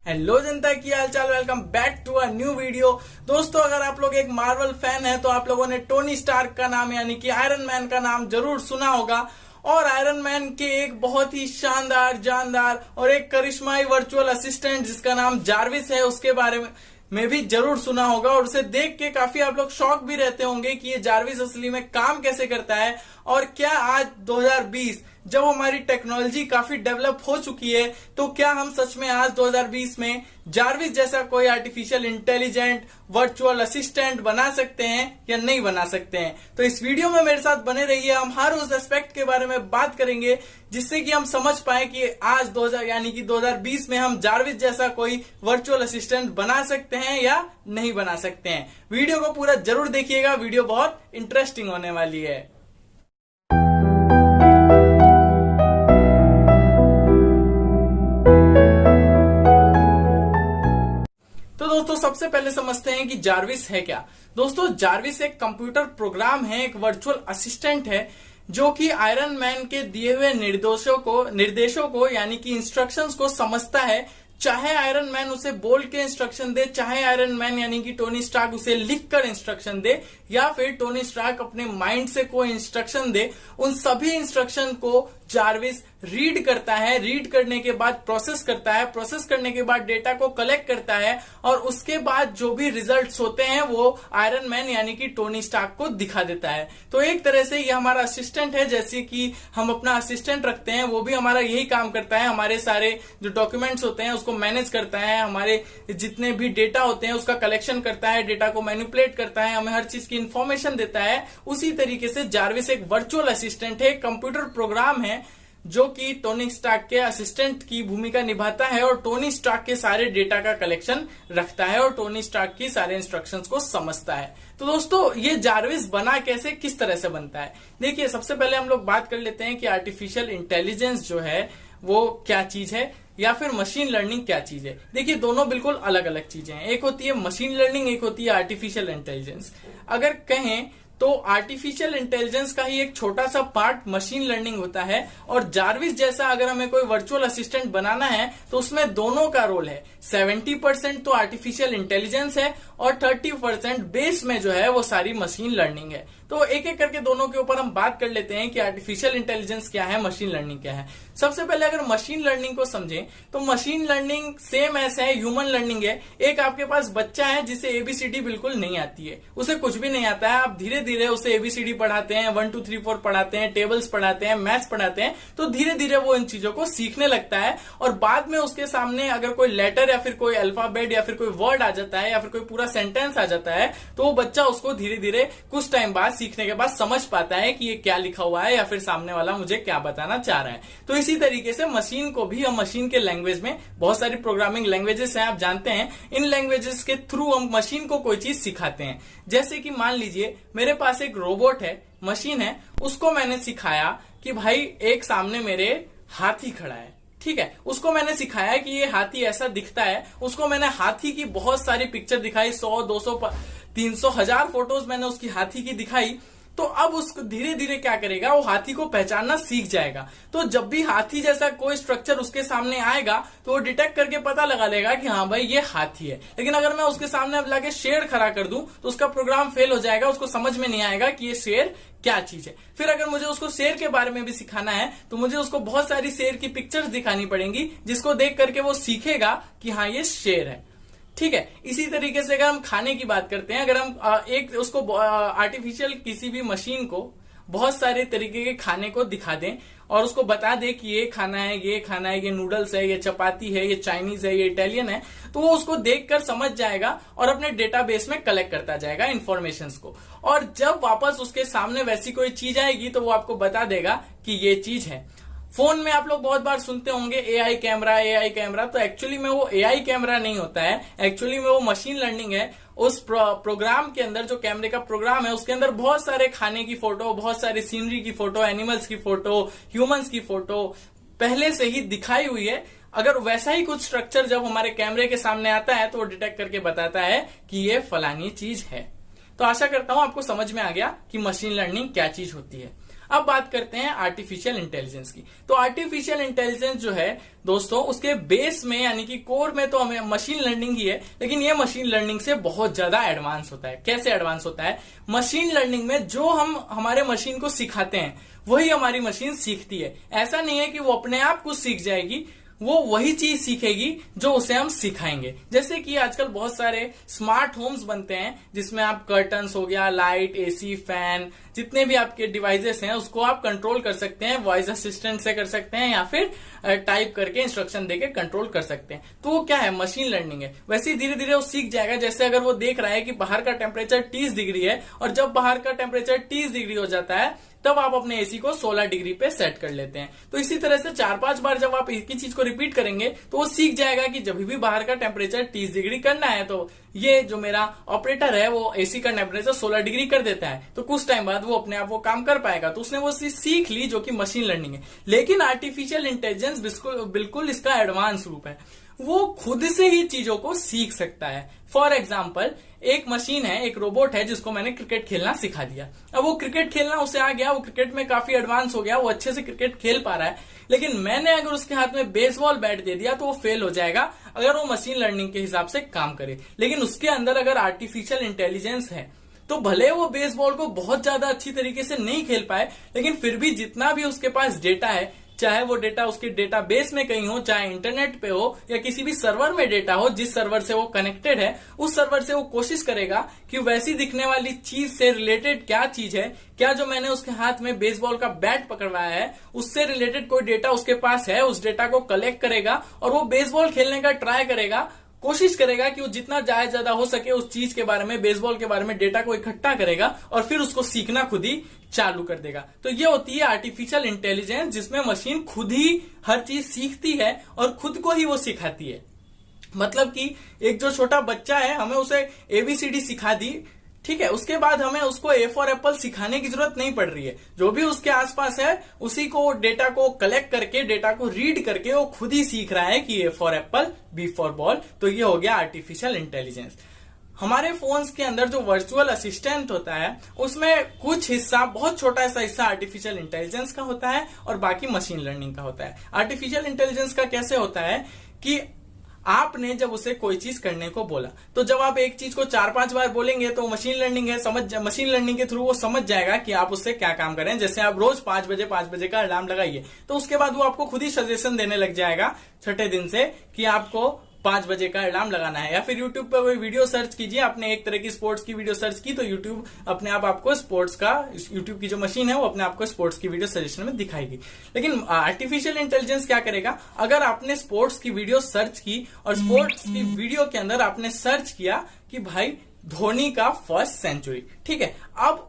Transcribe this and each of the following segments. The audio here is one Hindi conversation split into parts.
हेलो जनता, की हाल चाल। Welcome back to a new video. दोस्तों, अगर आप लोग एक मार्वल फैन है तो आप लोगों ने टोनी स्टार्क का नाम यानी कि आयरन मैन का नाम जरूर सुना होगा। और आयरन मैन के एक बहुत ही शानदार, जानदार और एक करिश्माई वर्चुअल असिस्टेंट जिसका नाम जार्विस है, उसके बारे में भी जरूर सुना होगा। और उसे देख के काफी आप लोग शॉक भी रहते होंगे कि ये जार्विस असली में काम कैसे करता है। और क्या आज 2020 जब हमारी टेक्नोलॉजी काफी डेवलप हो चुकी है, तो क्या हम सच में आज 2020 में जार्विस जैसा कोई आर्टिफिशियल इंटेलिजेंट वर्चुअल असिस्टेंट बना सकते हैं या नहीं बना सकते हैं? तो इस वीडियो में मेरे साथ बने रहिए। हम हर उस एस्पेक्ट के बारे में बात करेंगे जिससे कि हम समझ पाए कि आज 2000 यानी कि 2020 में हम जार्विस जैसा कोई वर्चुअल असिस्टेंट बना सकते हैं या नहीं बना सकते हैं। वीडियो को पूरा जरूर देखिएगा, वीडियो बहुत इंटरेस्टिंग होने वाली है। तो दोस्तों, सबसे पहले समझते हैं कि जार्विस है क्या। दोस्तों, जार्विस एक कंप्यूटर प्रोग्राम है, एक वर्चुअल असिस्टेंट है जो कि आयरन मैन के दिए हुए निर्देशों को यानी कि इंस्ट्रक्शंस को समझता है। चाहे आयरन मैन उसे बोल के इंस्ट्रक्शन दे, चाहे आयरन मैन यानी कि टोनी स्टार्क उसे लिखकर इंस्ट्रक्शन दे, या फिर टोनी स्टार्क अपने माइंड से कोई इंस्ट्रक्शन दे, उन सभी इंस्ट्रक्शन को जार्विस रीड करता है। रीड करने के बाद प्रोसेस करता है, प्रोसेस करने के बाद डेटा को कलेक्ट करता है, और उसके बाद जो भी रिजल्ट्स होते हैं वो आयरन मैन यानी कि टोनी स्टार्क को दिखा देता है। तो एक तरह से ये हमारा असिस्टेंट है। जैसे कि हम अपना असिस्टेंट रखते हैं, वो भी हमारा यही काम करता है। हमारे सारे जो डॉक्यूमेंट्स होते हैं उसको मैनेज करता है, हमारे जितने भी डेटा होते हैं उसका कलेक्शन करता है, डेटा को मैनिपुलेट करता है, हमें हर चीज की इंफॉर्मेशन देता है। उसी तरीके से जार्विस एक वर्चुअल असिस्टेंट है, कंप्यूटर प्रोग्राम है जो कि टोनी स्टार्क के असिस्टेंट की भूमिका निभाता है और टोनी स्टार्क के सारे डेटा का कलेक्शन रखता है और टोनी स्टार्क की सारे इंस्ट्रक्शंस को समझता है। तो दोस्तों, ये जार्विस बना कैसे, किस तरह से बनता है? देखिए, सबसे पहले हम लोग बात कर लेते हैं कि आर्टिफिशियल इंटेलिजेंस जो है वो क्या चीज है, या फिर मशीन लर्निंग क्या चीज है। देखिए, दोनों बिल्कुल अलग अलग चीजें हैं। एक होती है मशीन लर्निंग, एक होती है आर्टिफिशियल इंटेलिजेंस। अगर कहें तो आर्टिफिशियल इंटेलिजेंस का ही एक छोटा सा पार्ट मशीन लर्निंग होता है। और जार्विस जैसा अगर हमें कोई वर्चुअल असिस्टेंट बनाना है तो उसमें दोनों का रोल है। 70% तो आर्टिफिशियल इंटेलिजेंस है और 30% बेस में जो है वो सारी मशीन लर्निंग है। तो एक एक करके दोनों के ऊपर हम बात कर लेते हैं कि आर्टिफिशियल इंटेलिजेंस क्या है, मशीन लर्निंग क्या है। सबसे पहले अगर मशीन लर्निंग को समझें तो मशीन लर्निंग सेम ऐसा है, ह्यूमन लर्निंग है। एक आपके पास बच्चा है जिसे एबीसीडी बिल्कुल नहीं आती है, उसे कुछ भी नहीं आता है। आप धीरे धीरे उसे एबीसीडी पढ़ाते हैं, 1 2 3 4 पढ़ाते हैं, टेबल्स पढ़ाते हैं, मैथ्स पढ़ाते हैं, तो धीरे धीरे वो इन चीजों को सीखने लगता है। और बाद में उसके सामने अगर कोई लेटर या फिर कोई अल्फाबेट या फिर कोई वर्ड आ जाता है या फिर कोई पूरा सेंटेंस आ जाता है, तो वो बच्चा उसको धीरे धीरे कुछ टाइम बाद सीखने के बाद समझ पाता है कि ये क्या लिखा हुआ है या फिर सामने वाला मुझे क्या बताना चाह रहा है। तो इसी तरीके से मशीन को भी, हम मशीन के लैंग्वेज में बहुत सारी प्रोग्रामिंग लैंग्वेजेस हैं, आप जानते हैं। इन लैंग्वेजेस के थ्रू हम मशीन को कोई चीज सिखाते हैं। जैसे कि मान लीजिए मेरे पास एक रोबोट है, मशीन है, उसको मैंने सिखाया कि भाई एक सामने मेरे हाथी खड़ा है, ठीक है। उसको मैंने सिखाया कि ये हाथी ऐसा दिखता है। उसको मैंने हाथी की बहुत सारी पिक्चर दिखाई, 100 200 300 1000 फोटोज मैंने उसकी हाथी की दिखाई। तो अब उसको धीरे धीरे क्या करेगा, वो हाथी को पहचानना सीख जाएगा। तो जब भी हाथी जैसा कोई स्ट्रक्चर उसके सामने आएगा तो वो डिटेक्ट करके पता लगा लेगा कि हाँ भाई ये हाथी है। लेकिन अगर मैं उसके सामने अब लाके शेर खड़ा कर दूं तो उसका प्रोग्राम फेल हो जाएगा, उसको समझ में नहीं आएगा कि ये शेर क्या चीज है। फिर अगर मुझे उसको शेर के बारे में भी सिखाना है तो मुझे उसको बहुत सारी शेर की पिक्चर्स दिखानी पड़ेंगी, जिसको देख करके वो सीखेगा कि हाँ ये शेर है, ठीक है। इसी तरीके से अगर हम खाने की बात करते हैं, अगर हम एक उसको आर्टिफिशियल किसी भी मशीन को बहुत सारे तरीके के खाने को दिखा दें और उसको बता दें कि ये खाना है, ये खाना है, ये नूडल्स है, ये चपाती है, ये चाइनीज है, ये इटालियन है, तो वो उसको देखकर समझ जाएगा और अपने डेटाबेस में कलेक्ट करता जाएगा इंफॉर्मेशंस को। और जब वापस उसके सामने वैसी कोई चीज आएगी तो वो आपको बता देगा कि ये चीज है। फोन में आप लोग बहुत बार सुनते होंगे एआई कैमरा, एआई कैमरा। तो एक्चुअली में वो एआई कैमरा नहीं होता है, एक्चुअली में वो मशीन लर्निंग है। उस प्रोग्राम के अंदर, जो कैमरे का प्रोग्राम है, उसके अंदर बहुत सारे खाने की फोटो, बहुत सारी सीनरी की फोटो, एनिमल्स की फोटो, ह्यूमंस की फोटो पहले से ही दिखाई हुई है। अगर वैसा ही कुछ स्ट्रक्चर जब हमारे कैमरे के सामने आता है तो वो डिटेक्ट करके बताता है कि ये फलानी चीज है। तो आशा करता हूं आपको समझ में आ गया कि मशीन लर्निंग क्या चीज होती है। अब बात करते हैं आर्टिफिशियल इंटेलिजेंस की। तो आर्टिफिशियल इंटेलिजेंस जो है दोस्तों, उसके बेस में यानी कि कोर में तो हमें मशीन लर्निंग ही है, लेकिन ये मशीन लर्निंग से बहुत ज्यादा एडवांस होता है। कैसे एडवांस होता है? मशीन लर्निंग में जो हम हमारे मशीन को सिखाते हैं वही हमारी मशीन सीखती है। ऐसा नहीं है कि वो अपने आप कुछ सीख जाएगी, वो वही चीज सीखेगी जो उसे हम सिखाएंगे। जैसे कि आजकल बहुत सारे स्मार्ट होम्स बनते हैं जिसमें आप कर्टन्स हो गया, लाइट, एसी, फैन, जितने भी आपके डिवाइसेस हैं उसको आप कंट्रोल कर सकते हैं, वॉइस असिस्टेंट से कर सकते हैं या फिर टाइप करके इंस्ट्रक्शन देके कंट्रोल कर सकते हैं। तो वो क्या है? मशीन लर्निंग है। वैसे ही धीरे धीरे वो सीख जाएगा। जैसे अगर वो देख रहा है कि बाहर का टेम्परेचर 30 डिग्री है और जब बाहर का टेम्परेचर 30 डिग्री हो जाता है तब आप अपने एसी को 16 डिग्री पे सेट कर लेते हैं। तो इसी तरह से 4-5 बार जब आप एक ही चीज को रिपीट करेंगे तो वो सीख जाएगा कि जब भी बाहर का टेम्परेचर 30 डिग्री करना है तो ये जो मेरा ऑपरेटर है वो एसी का टेम्परेचर 16 डिग्री कर देता है। तो कुछ टाइम बाद वो अपने आप वो काम कर पाएगा। तो उसने वो सीख ली, जो कि मशीन लर्निंग है। लेकिन आर्टिफिशियल इंटेलिजेंस बिल्कुल इसका एडवांस रूप है। वो खुद से ही चीजों को सीख सकता है। फॉर एग्जाम्पल, एक मशीन है, एक रोबोट है जिसको मैंने क्रिकेट खेलना सिखा दिया। अब वो क्रिकेट खेलना उसे आ गया, वो क्रिकेट में काफी एडवांस हो गया, वो अच्छे से क्रिकेट खेल पा रहा है। लेकिन मैंने अगर उसके हाथ में बेसबॉल बैट दे दिया तो वो फेल हो जाएगा अगर वो मशीन लर्निंग के हिसाब से काम करे। लेकिन उसके अंदर अगर आर्टिफिशियल इंटेलिजेंस है तो भले वो बेसबॉल को बहुत ज्यादा अच्छी तरीके से नहीं खेल पाए, लेकिन फिर भी जितना भी उसके पास डेटा है, चाहे वो डेटा उसके डेटाबेस में कहीं हो, चाहे इंटरनेट पे हो या किसी भी सर्वर में डेटा हो, जिस सर्वर से वो कनेक्टेड है उस सर्वर से वो कोशिश करेगा कि वैसी दिखने वाली चीज से रिलेटेड क्या चीज है, क्या जो मैंने उसके हाथ में बेसबॉल का बैट पकड़वाया है उससे रिलेटेड कोई डेटा उसके पास है, उस डेटा को कलेक्ट करेगा और वो बेसबॉल खेलने का ट्राई करेगा, कोशिश करेगा कि वो जितना ज्यादा हो सके उस चीज के बारे में, बेसबॉल के बारे में डेटा को इकट्ठा करेगा और फिर उसको सीखना खुद ही चालू कर देगा। तो ये होती है आर्टिफिशियल इंटेलिजेंस, जिसमें मशीन खुद ही हर चीज सीखती है और खुद को ही वो सिखाती है। मतलब कि एक जो छोटा बच्चा है, हमें उसे ABCD सिखा दी, ठीक है, उसके बाद हमें उसको A फॉर एप्पल सिखाने की जरूरत नहीं पड़ रही है। जो भी उसके आसपास है उसी को डेटा को कलेक्ट करके, डेटा को रीड करके वो खुद ही सीख रहा है कि A for Apple, B for ball. तो ये हो गया आर्टिफिशियल इंटेलिजेंस। हमारे फोन्स के अंदर जो वर्चुअल असिस्टेंट होता है उसमें कुछ हिस्सा, बहुत छोटा सा हिस्सा आर्टिफिशियल इंटेलिजेंस का होता है और बाकी मशीन लर्निंग का होता है। आर्टिफिशियल इंटेलिजेंस का कैसे होता है कि आपने जब उसे कोई चीज करने को बोला, तो जब आप एक चीज को 4-5 बार बोलेंगे तो मशीन लर्निंग है, मशीन लर्निंग के थ्रू वो समझ जाएगा कि आप उससे क्या काम करें। जैसे आप रोज 5 बजे का अलार्म लगाइए, तो उसके बाद वो आपको खुद ही सजेशन देने लग जाएगा छठे दिन से कि आपको 5 बजे का अलार्म लगाना है। या फिर YouTube पर कोई वीडियो सर्च कीजिए, आपने एक तरह की स्पोर्ट्स की वीडियो सर्च की तो YouTube अपने आप आपको स्पोर्ट्स का, YouTube की जो मशीन है वो अपने आपको स्पोर्ट्स की वीडियो सजेशन में दिखाएगी। लेकिन आर्टिफिशियल इंटेलिजेंस क्या करेगा? अगर आपने स्पोर्ट्स की वीडियो सर्च की और स्पोर्ट्स की वीडियो के अंदर आपने सर्च किया कि भाई धोनी का फर्स्ट सेंचुरी, ठीक है, अब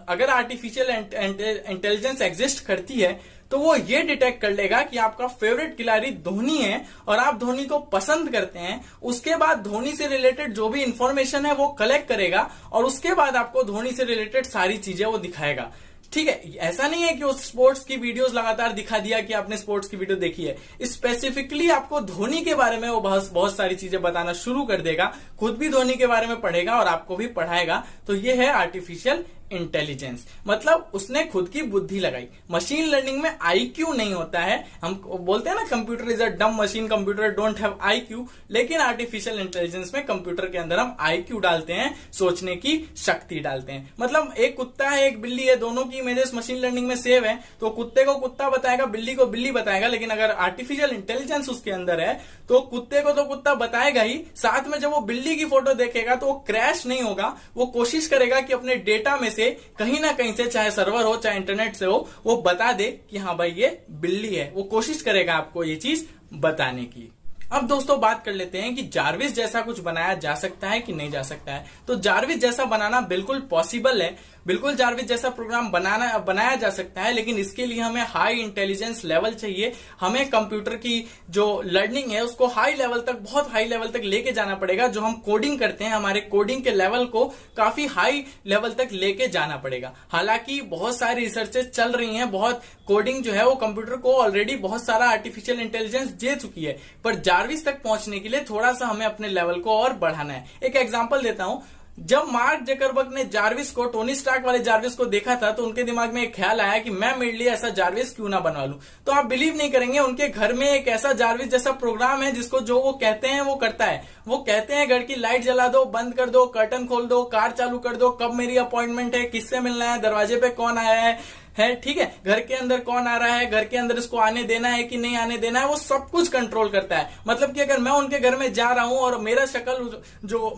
अगर आर्टिफिशियल इंटेलिजेंस एग्जिस्ट करती है तो वो ये डिटेक्ट कर लेगा कि आपका फेवरेट खिलाड़ी धोनी है और आप धोनी को पसंद करते हैं। उसके बाद धोनी से रिलेटेड जो भी इंफॉर्मेशन है वो कलेक्ट करेगा और उसके बाद आपको धोनी से रिलेटेड सारी चीजें वो दिखाएगा। ठीक है, ऐसा नहीं है कि उस स्पोर्ट्स की वीडियोस लगातार दिखा दिया कि आपने स्पोर्ट्स की वीडियो देखी है। स्पेसिफिकली आपको धोनी के बारे में वो बहुत सारी चीजें बताना शुरू कर देगा, खुद भी धोनी के बारे में पढ़ेगा और आपको भी पढ़ाएगा। तो ये है आर्टिफिशियल इंटेलिजेंस, मतलब उसने खुद की बुद्धि लगाई। मशीन लर्निंग में IQ नहीं होता है। हम बोलते हैं ना कंप्यूटर इज अ डम machine, computer don't have IQ, लेकिन आर्टिफिशियल इंटेलिजेंस में कंप्यूटर के अंदर हम IQ डालते हैं, सोचने की शक्ति डालते हैं। मतलब एक कुत्ता है, एक बिल्ली है, दोनों की इमेजेस मशीन लर्निंग में सेव है, तो कुत्ते को कुत्ता बताएगा, बिल्ली को बिल्ली बताएगा। लेकिन अगर आर्टिफिशियल इंटेलिजेंस उसके अंदर है तो कुत्ते को तो कुत्ता बताएगा ही, साथ में जब वो बिल्ली की फोटो देखेगा तो वो क्रैश नहीं होगा, वो कोशिश करेगा कि अपने डेटा में से कहीं ना कहीं से, चाहे सर्वर हो चाहे इंटरनेट से हो, वो बता दे कि हाँ भाई ये बिल्ली है। वो कोशिश करेगा आपको ये चीज बताने की। अब दोस्तों बात कर लेते हैं कि जार्विस जैसा कुछ बनाया जा सकता है कि नहीं जा सकता है। तो जार्विस जैसा बनाना बिल्कुल पॉसिबल है, बिल्कुल जार्विस जैसा प्रोग्राम बनाया जा सकता है, लेकिन इसके लिए हमें हाई इंटेलिजेंस लेवल चाहिए। हमें कंप्यूटर की जो लर्निंग है उसको हाई लेवल तक, बहुत हाई लेवल तक लेके जाना पड़ेगा। जो हम कोडिंग करते हैं, हमारे कोडिंग के लेवल को काफी हाई लेवल तक लेके जाना पड़ेगा। हालांकि बहुत सारी रिसर्चेस चल रही हैं, बहुत कोडिंग जो है वो कंप्यूटर को ऑलरेडी बहुत सारा आर्टिफिशियल इंटेलिजेंस दे चुकी है, पर जार्विस तक पहुंचने के लिए थोड़ा सा हमें अपने लेवल को और बढ़ाना है। एक एग्जांपल देता हूं, जब मार्क जकरबर्ग ने जार्विस को, टोनी स्टार्क वाले जार्विस को देखा था, तो उनके दिमाग में एक ख्याल आया कि मैं मेरे लिए ऐसा जार्विस क्यों ना बनवा लूं। तो आप बिलीव नहीं करेंगे, उनके घर में एक ऐसा जार्विस जैसा प्रोग्राम है जिसको जो वो कहते हैं वो करता है। वो कहते हैं घर की लाइट जला दो, बंद कर दो, कर्टन खोल दो, कार चालू कर दो, कब मेरी अपॉइंटमेंट है, किससे मिलना है, दरवाजे पे कौन आया है, ठीक है, घर के अंदर कौन आ रहा है, घर के अंदर इसको आने देना है कि नहीं आने देना है, वो सब कुछ कंट्रोल करता है। मतलब कि अगर मैं उनके घर में जा रहा हूं और मेरा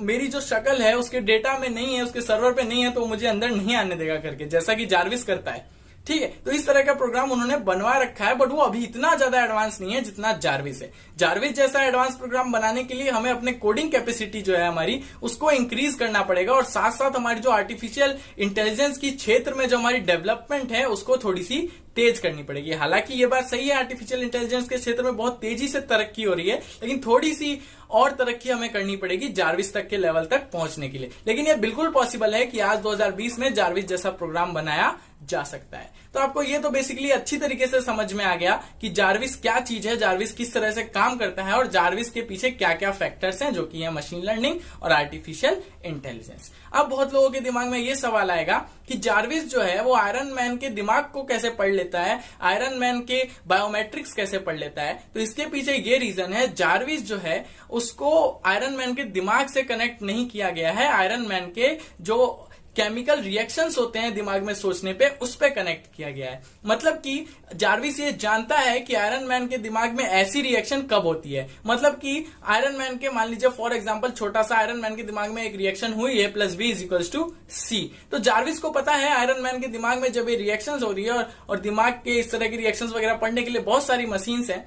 मेरी जो शक्ल है उसके डेटा में नहीं है, उसके सर्वर पे नहीं है, तो मुझे अंदर नहीं आने देगा करके, जैसा कि जार्विस करता है। ठीक है, तो इस तरह का प्रोग्राम उन्होंने बनवा रखा है, बट वो अभी इतना ज्यादा एडवांस नहीं है जितना जार्विस है। जार्विस जैसा एडवांस प्रोग्राम बनाने के लिए हमें अपने कोडिंग कैपेसिटी जो है हमारी, उसको इंक्रीज करना पड़ेगा, और साथ साथ हमारी जो आर्टिफिशियल इंटेलिजेंस की क्षेत्र में जो हमारी डेवलपमेंट है उसको थोड़ी सी तेज करनी पड़ेगी। हालांकि ये बात सही है, आर्टिफिशियल इंटेलिजेंस के क्षेत्र में बहुत तेजी से तरक्की हो रही है, लेकिन थोड़ी सी और तरक्की हमें करनी पड़ेगी जार्विस तक के लेवल तक पहुंचने के लिए। लेकिन ये बिल्कुल पॉसिबल है कि आज 2020 में जार्विस जैसा प्रोग्राम बनाया जा सकता है। तो आपको ये तो बेसिकली अच्छी तरीके से समझ में आ गया कि जार्विस क्या चीज है, जार्विस किस तरह से काम करता है, और जार्विस के पीछे क्या क्या फैक्टर्स हैं, जो कि है मशीन लर्निंग और आर्टिफिशियल इंटेलिजेंस। अब बहुत लोगों के दिमाग में ये सवाल आएगा कि जार्विस जो है वो आयरन मैन के दिमाग को कैसे पढ़ लेता है, आयरन मैन के बायोमेट्रिक्स कैसे पढ़ लेता है। तो इसके पीछे ये रीजन है, जार्विस जो है उसको आयरन मैन के दिमाग से कनेक्ट नहीं किया गया है, आयरन मैन के जो केमिकल रिएक्शंस होते हैं दिमाग में सोचने पे, उस पे कनेक्ट किया गया है। मतलब कि जार्विस ये जानता है कि आयरन मैन के दिमाग में ऐसी रिएक्शन कब होती है। मतलब कि आयरन मैन के, मान लीजिए फॉर एग्जांपल छोटा सा आयरन मैन के दिमाग में एक रिएक्शन हुई है, +B = C, तो जार्विस को पता है आयरन मैन के दिमाग में जब ये रिएक्शंस हो रही है, और दिमाग के इस तरह की रिएक्शंस वगैरह पढ़ने के लिए बहुत सारी मशीन्स हैं,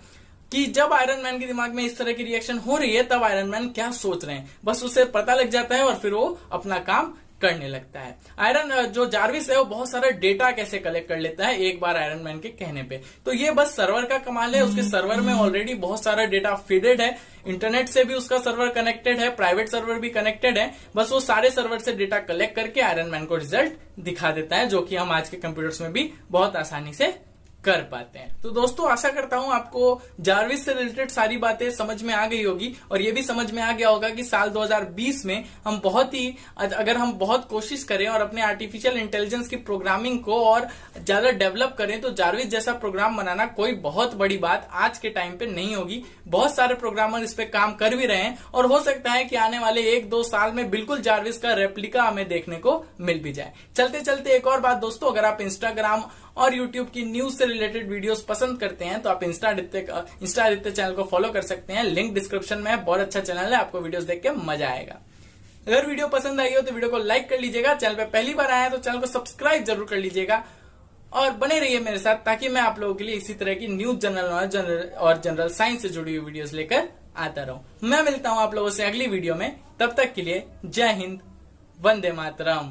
कि जब आयरन मैन के दिमाग में इस तरह की रिएक्शन हो रही है तब आयरन मैन क्या सोच रहे हैं, बस उसे पता लग जाता है और फिर वो अपना काम करने लगता है। आयरन जो जार्विस है वो बहुत सारा डेटा कैसे कलेक्ट कर लेता है एक बार आयरन मैन के कहने पे। तो ये बस सर्वर का कमाल है, उसके सर्वर में ऑलरेडी बहुत सारा डेटा फीडेड है, इंटरनेट से भी उसका सर्वर कनेक्टेड है, प्राइवेट सर्वर भी कनेक्टेड है, बस वो सारे सर्वर से डेटा कलेक्ट करके आयरन मैन को रिजल्ट दिखा देता है, जो कि हम आज के कंप्यूटर्स में भी बहुत आसानी से कर पाते हैं। तो दोस्तों आशा करता हूं आपको जार्विस से रिलेटेड सारी बातें समझ में आ गई होगी, और ये भी समझ में आ गया होगा कि साल 2020 में हम अगर हम बहुत कोशिश करें और अपने आर्टिफिशियल इंटेलिजेंस की प्रोग्रामिंग को और ज्यादा डेवलप करें, तो जार्विस जैसा प्रोग्राम बनाना कोई बहुत बड़ी बात आज के टाइम पे नहीं होगी। बहुत सारे प्रोग्रामर इस पे काम कर भी रहे हैं, और हो सकता है कि आने वाले 1-2 साल में बिल्कुल जार्विस का रेप्लिका हमें देखने को मिल भी जाए। चलते चलते एक और बात दोस्तों, अगर आप इंस्टाग्राम और यूट्यूब की न्यूज से रिलेटेड वीडियोस पसंद करते हैं तो आप इंस्टा आदित्य चैनल को फॉलो कर सकते हैं, लिंक डिस्क्रिप्शन में है, बहुत अच्छा चैनल है, आपको वीडियोस देख के मजा आएगा। अगर वीडियो पसंद आई हो तो वीडियो को लाइक कर लीजिएगा, चैनल पे पहली बार आया है तो चैनल को सब्सक्राइब जरूर कर लीजिएगा, और बने रहिए मेरे साथ ताकि मैं आप लोगों के लिए इसी तरह की न्यूज, जनरल नॉलेज और जनरल साइंस से जुड़ी हुई वीडियोस लेकर आता रहूं। मैं मिलता हूं आप लोगों से अगली वीडियो में, तब तक के लिए जय हिंद, वंदे मातरम।